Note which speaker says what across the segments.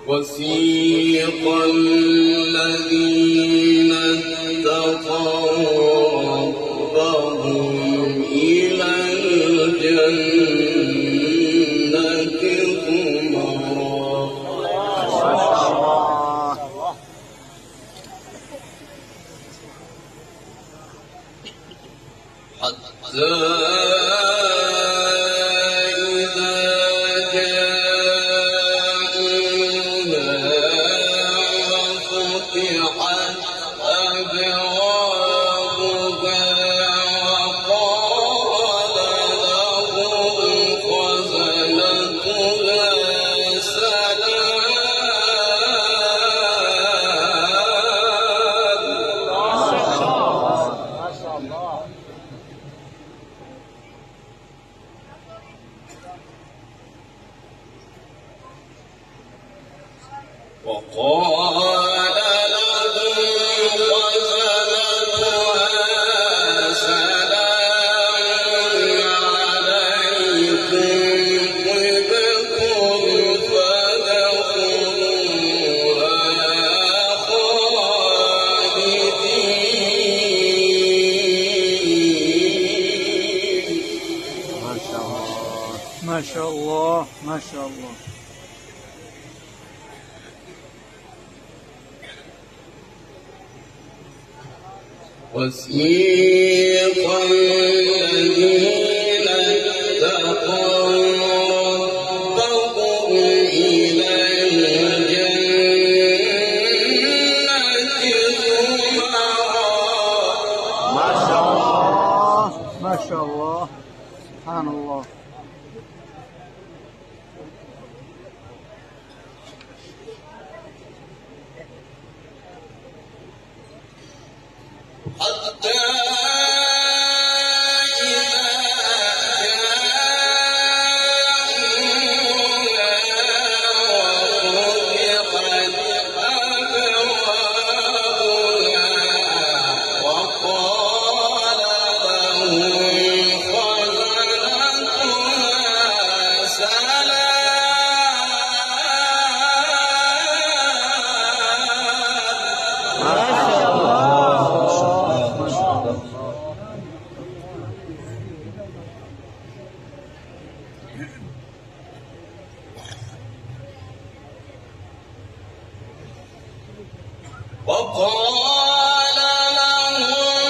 Speaker 1: وسيق الذين اتقوا ربهم إلى الجنة زمرا حتى وقال لهم خزنتها سلام عليكم طبتم فادخلوها خالدين.
Speaker 2: ما شاء الله ما شاء الله ما شاء الله.
Speaker 1: وسيق الذين اتقوا ربهم إلى الجنة زمرا.
Speaker 2: ما شاء الله ما شاء الله سبحان الله.
Speaker 1: حتى وقال لهم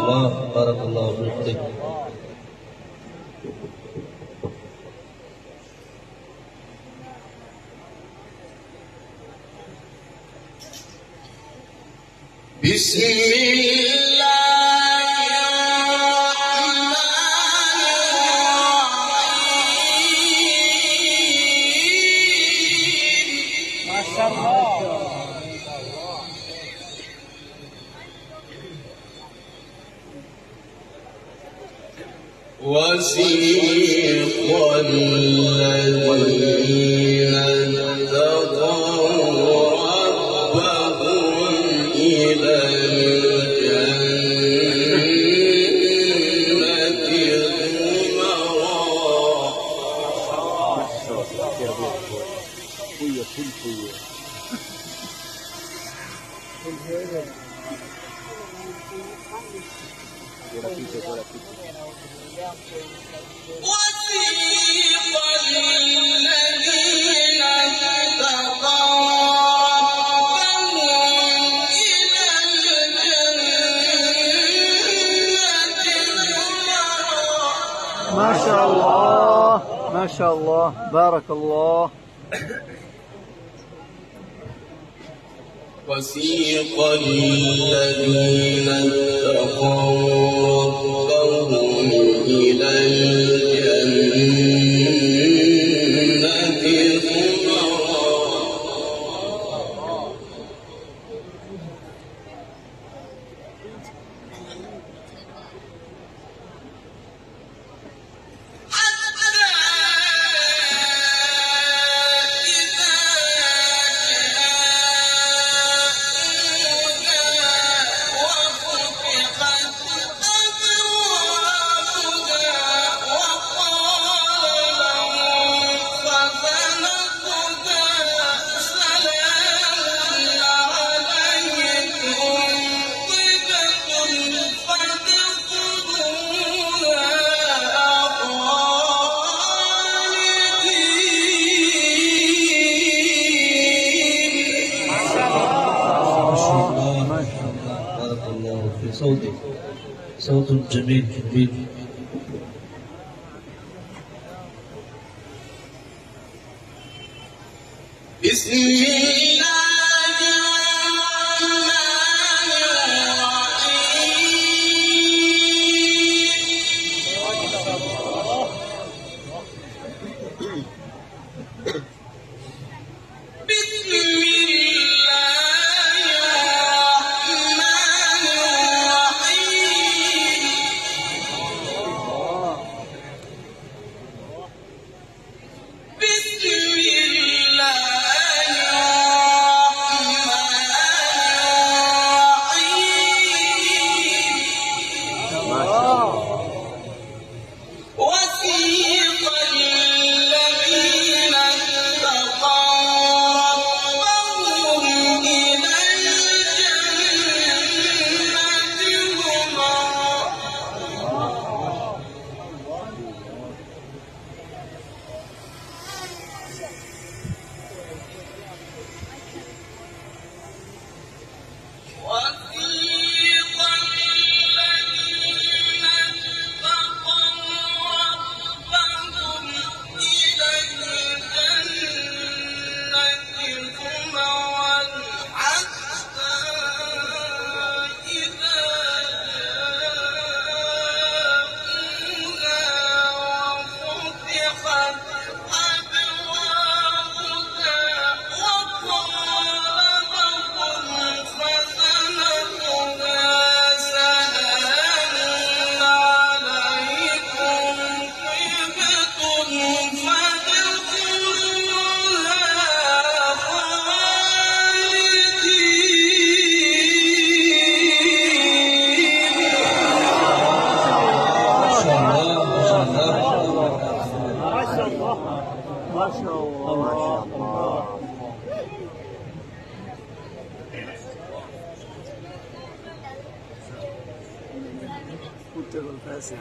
Speaker 1: خزنتها بارك الله فيك. بسم الله الرحمن الرحيم.
Speaker 2: ما شاء الله.
Speaker 1: وسيق الذين اتقوا ربهم إلى
Speaker 2: ما شاء الله ما شاء الله بارك الله.
Speaker 1: وسيق الذين اتقوا ربهم إلى الجنة
Speaker 3: صوت جميل جميل.
Speaker 1: بسم الله الرحمن الرحيم. بسم
Speaker 2: ما شاء الله ما شاء الله. كنت بالفاسع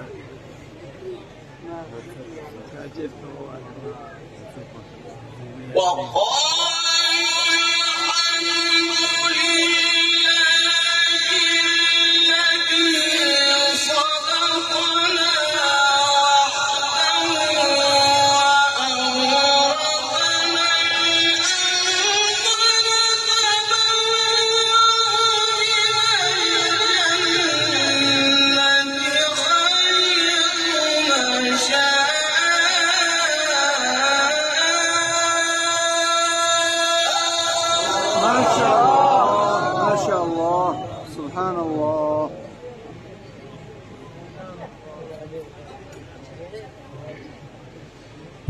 Speaker 2: تعجبت سبحان الله.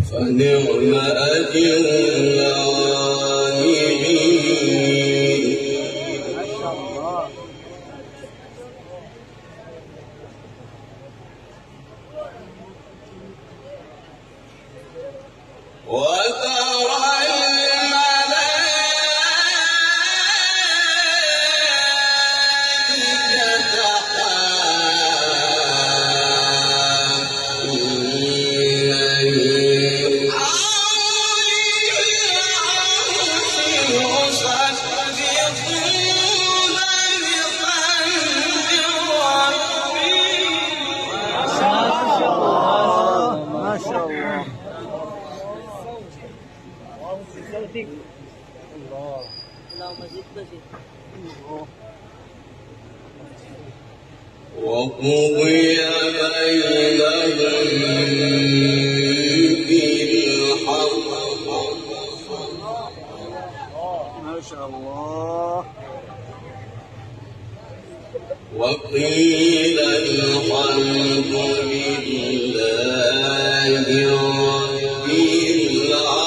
Speaker 1: فنعم أجر العاملين.
Speaker 2: ما شاء الله.
Speaker 1: وترى الملائكة وقضي بينهم بالحق
Speaker 2: ما شاء الله.
Speaker 1: وقيل الحمد لله رب العالمين.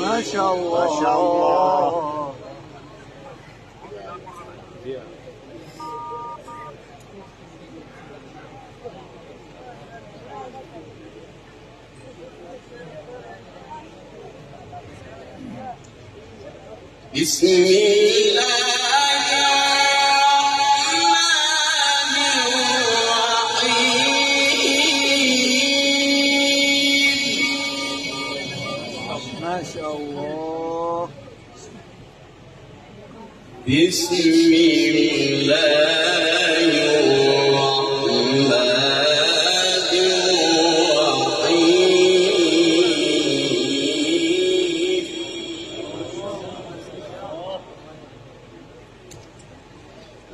Speaker 2: ما شاء الله. ما شاء الله.
Speaker 1: بسم الله الرحمن الرحيم.
Speaker 2: ما شاء الله.
Speaker 1: بسم الله الرحمن الرحيم.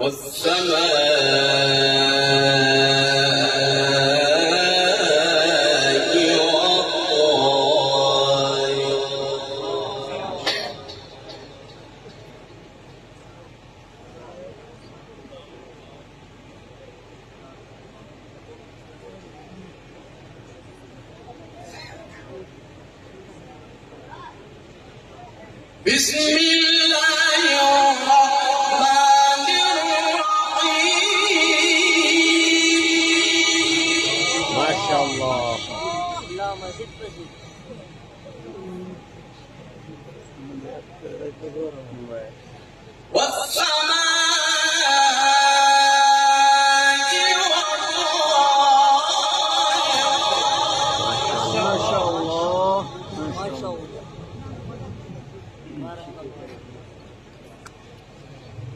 Speaker 1: والسماء والطير. بسم الله الرحمن الرحيم.
Speaker 2: ما شاء الله.
Speaker 1: والسماء والطير.
Speaker 2: ما شاء الله. ما شاء الله.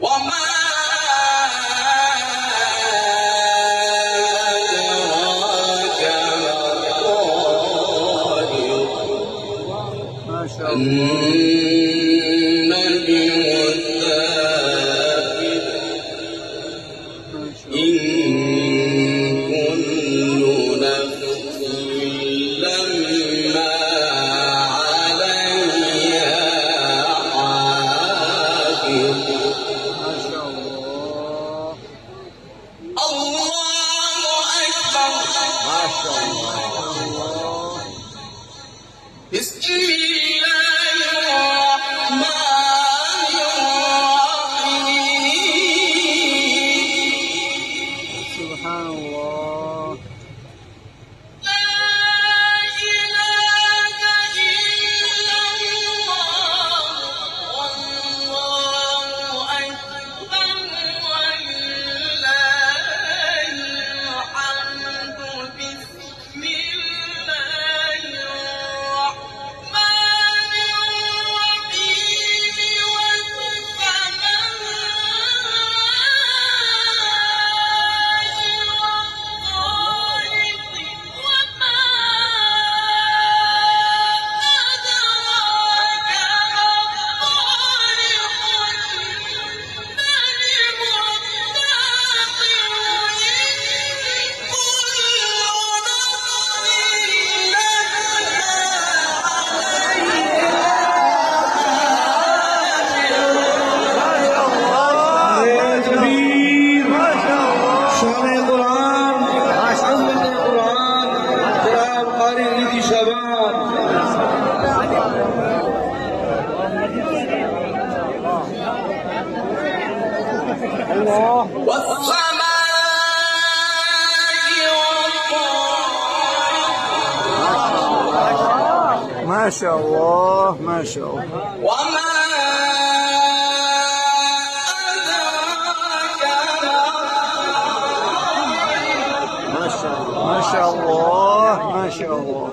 Speaker 1: وما أدراك ما الطارق.
Speaker 2: ما شاء الله.
Speaker 1: النجم الثاقب.
Speaker 2: ما شاء
Speaker 1: إن
Speaker 2: الله.
Speaker 1: كل نفس لما عليها حافظ.
Speaker 2: ما شاء الله.
Speaker 1: الله أكبر.
Speaker 2: ما شاء الله.
Speaker 1: بسم الله الرحمن الرحيم.
Speaker 2: سبحان الله.
Speaker 1: لا إله إلا الله والله أكبر ولله الحمد. بسم الله الرحمن الرحيم.
Speaker 2: الله.
Speaker 1: والسماء والطارق.
Speaker 2: ما شاء الله. ما شاء الله.
Speaker 1: وما أدراك
Speaker 2: ما شاء الله. ما شاء الله. ما شاء الله.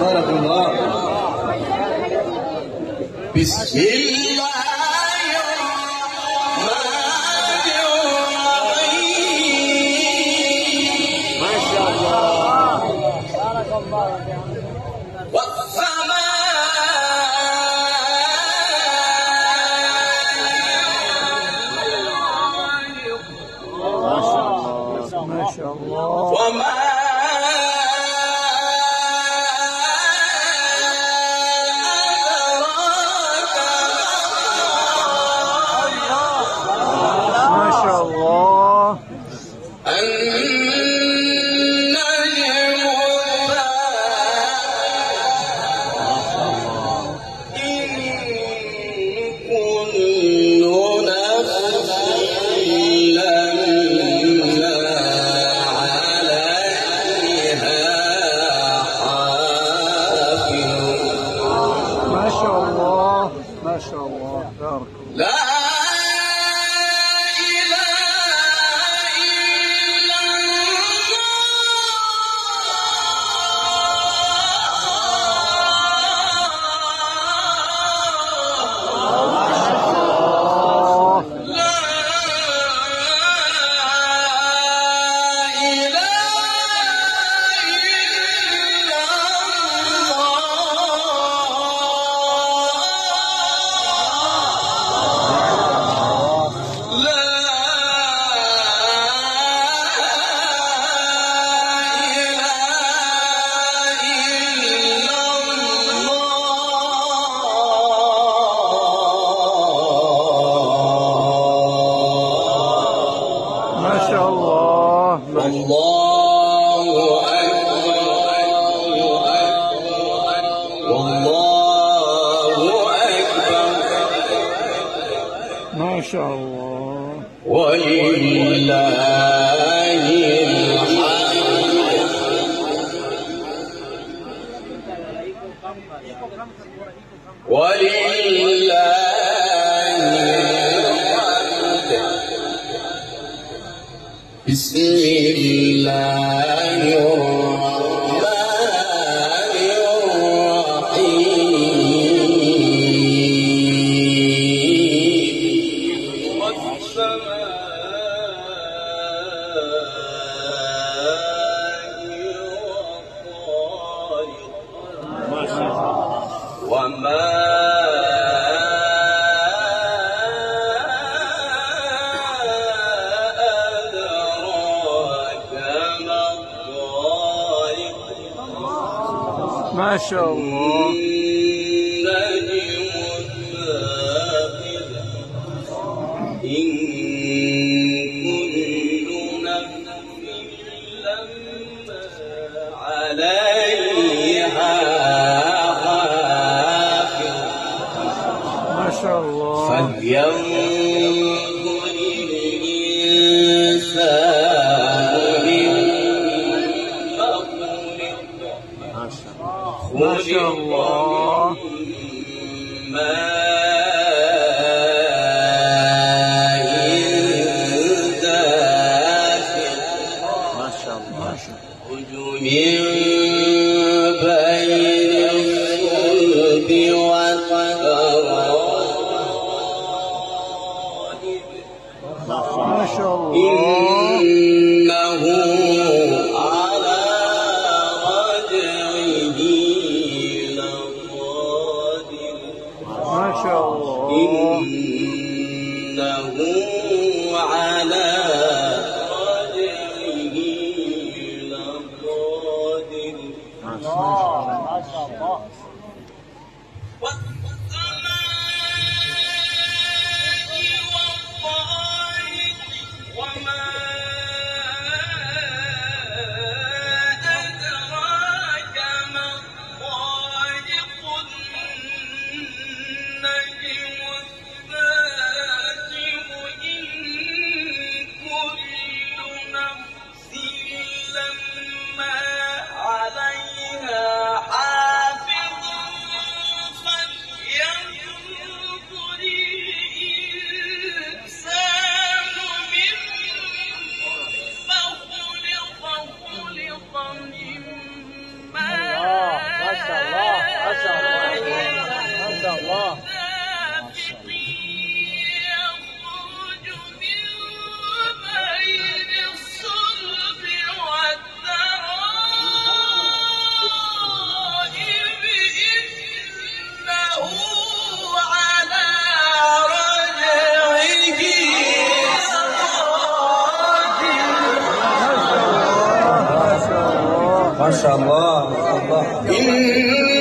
Speaker 3: بارك الله.
Speaker 1: بسم الله الرحمن الرحيم.
Speaker 2: ما شاء الله. بارك الله.
Speaker 1: والسماء
Speaker 2: ما شاء الله.
Speaker 1: وما
Speaker 2: ما شاء الله. ما شاء الله. بارك الله.
Speaker 1: لا إله إلا الله. لا إله إلا
Speaker 2: ما شاء الله.
Speaker 1: الله أكبر والله أكبر
Speaker 2: ما شاء الله.
Speaker 1: ولله الحمد ولله الحمد. بسم الله الرحمن الرحيم. والسماء وما
Speaker 2: ما شاء الله.
Speaker 1: إن كل نفس لما عليها حافظ.
Speaker 2: ما شاء الله.
Speaker 1: فلينظر الإنسان مما خلق.
Speaker 2: ما شاء الله. ما شاء الله.
Speaker 1: من بين الصلب والترائب.
Speaker 2: ما شاء الله.
Speaker 1: إنه على رجعه لقادر.
Speaker 2: ما شاء الله.
Speaker 1: إنه على رجعه لقادر.
Speaker 2: ما شاء الله.
Speaker 1: عليها حافظ
Speaker 2: شاء الله ما شاء الله.
Speaker 1: إن